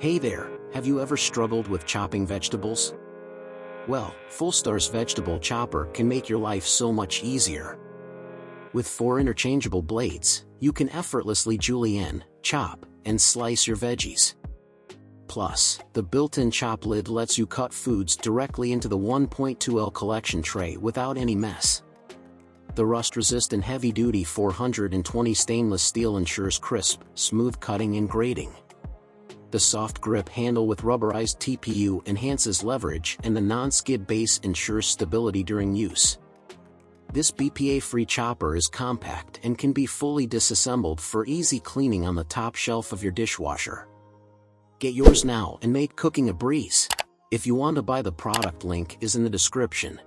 Hey there, have you ever struggled with chopping vegetables? Well, Fullstar's vegetable chopper can make your life so much easier. With 4 interchangeable blades, you can effortlessly julienne, chop, and slice your veggies. Plus, the built-in chop lid lets you cut foods directly into the 1.2L collection tray without any mess. The rust-resistant heavy-duty 420 stainless steel ensures crisp, smooth cutting and grating. The soft grip handle with rubberized TPU enhances leverage, and the non-skid base ensures stability during use. This BPA-free chopper is compact and can be fully disassembled for easy cleaning on the top shelf of your dishwasher. Get yours now and make cooking a breeze. If you want to buy, the product link is in the description.